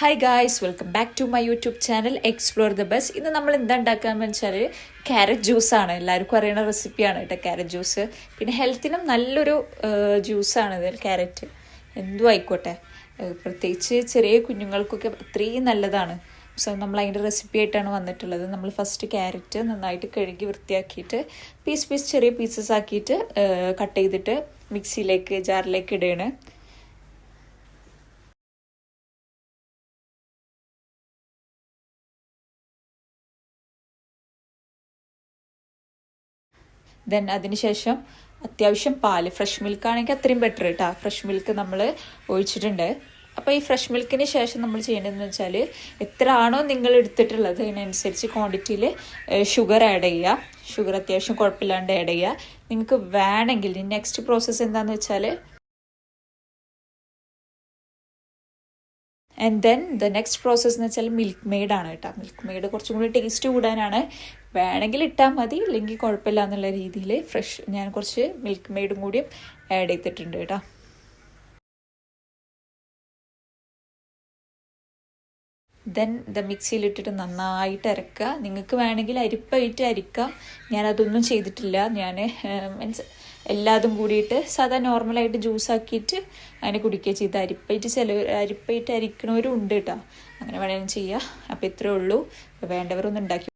Hi guys, welcome back to my YouTube channel explore the buzz. ഇന്ന് നമ്മൾ എന്താ ഉണ്ടാക്കാന്ന് വെച്ചാൽ ക്യാരറ്റ് ജ്യൂസാണ്. എല്ലാവർക്കും അറിയുന്ന റെസിപ്പിയാണ് കേട്ടോ ക്യാരറ്റ് ജ്യൂസ്. പിന്നെ ഹെൽത്തിനും നല്ലൊരു ജ്യൂസാണിത് ക്യാരറ്റ്. എന്തും ആയിക്കോട്ടെ, പ്രത്യേകിച്ച് ചെറിയ കുഞ്ഞുങ്ങൾക്കൊക്കെ അത്രയും നല്ലതാണ്. സോ നമ്മൾ അതിൻ്റെ റെസിപ്പി ആയിട്ടാണ് വന്നിട്ടുള്ളത്. നമ്മൾ ഫസ്റ്റ് ക്യാരറ്റ് നന്നായിട്ട് കഴുകി വൃത്തിയാക്കിയിട്ട് ചെറിയ പീസസ് ആക്കിയിട്ട് കട്ട് ചെയ്തിട്ട് മിക്സിയിലേക്ക് ജാറിലേക്ക് ഇടുകയാണ്. ദെൻ അതിനുശേഷം അത്യാവശ്യം പാല്, ഫ്രഷ് മിൽക്ക് ആണെങ്കിൽ അത്രയും ബെറ്റർ കേട്ടോ. ഫ്രഷ് മിൽക്ക് നമ്മൾ ഒഴിച്ചിട്ടുണ്ട്. അപ്പോൾ ഈ ഫ്രഷ് മിൽക്കിന് ശേഷം നമ്മൾ ചെയ്യേണ്ടതെന്ന് വെച്ചാൽ എത്ര ആണോ നിങ്ങൾ എടുത്തിട്ടുള്ളത് അതിനനുസരിച്ച് ക്വാണ്ടിറ്റിയിൽ ഷുഗർ ആഡ് ചെയ്യുക. ഷുഗർ അത്യാവശ്യം കുഴപ്പമില്ലാണ്ട് ആഡ് ചെയ്യുക. നിങ്ങൾക്ക് വേണമെങ്കിൽ നെക്സ്റ്റ് പ്രോസസ്സ് എന്താണെന്ന് വെച്ചാൽ and then the next process എന്ന് വെച്ചാൽ മിൽക്ക് മെയ്ഡാണ് കേട്ടോ. മിൽക്ക് മെയ്ഡ് കുറച്ചും കൂടി ടേസ്റ്റ് കൂടാനാണ്. വേണമെങ്കിൽ ഇട്ടാൽ മതി, ഇല്ലെങ്കിൽ കുഴപ്പമില്ല എന്നുള്ള രീതിയിൽ ഞാൻ കുറച്ച് മിൽക്ക് മെയ്ഡും കൂടിയും ആഡ് ചെയ്തിട്ടുണ്ട് കേട്ടോ. ദെൻ മിക്സിയിലിട്ടിട്ട് നന്നായിട്ട് അരക്കുക. നിങ്ങൾക്ക് വേണമെങ്കിൽ അരിപ്പായിട്ട് അരിക്കാം. ഞാനതൊന്നും ചെയ്തിട്ടില്ല. ഞാൻ മീൻസ് എല്ലാതും കൂടിയിട്ട് സാധാ നോർമലായിട്ട് ജ്യൂസാക്കിയിട്ട് അങ്ങനെ കുടിക്കുക ചെയ്ത്. അരിപ്പായിട്ട് അരിക്കണവരും ഉണ്ട് കേട്ടോ. അങ്ങനെ വേണമെങ്കിലും ചെയ്യുക. അപ്പോൾ ഇത്രയേ ഉള്ളൂ. വേണ്ടവരൊന്നും ഉണ്ടാക്കി